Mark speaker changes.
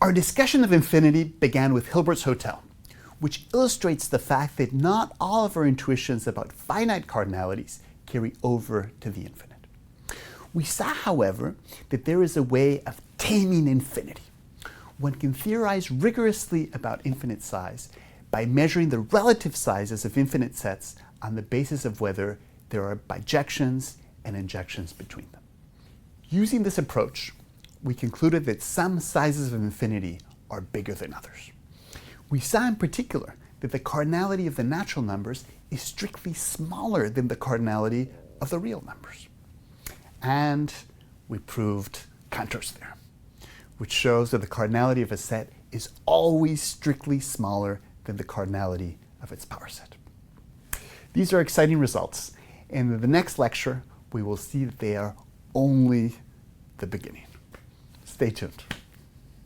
Speaker 1: Our discussion of infinity began with Hilbert's Hotel, which illustrates the fact that not all of our intuitions about finite cardinalities carry over to the infinite. We saw, however, that there is a way of taming infinity. One can theorize rigorously about infinite size by measuring the relative sizes of infinite sets on the basis of whether there are bijections and injections between them. Using this approach, we concluded that some sizes of infinity are bigger than others. We saw in particular that the cardinality of the natural numbers is strictly smaller than the cardinality of the real numbers. And we proved Cantor's theorem, which shows that the cardinality of a set is always strictly smaller than the cardinality of its power set. These are exciting results, and in the next lecture, we will see that they are only the beginning. Stay tuned.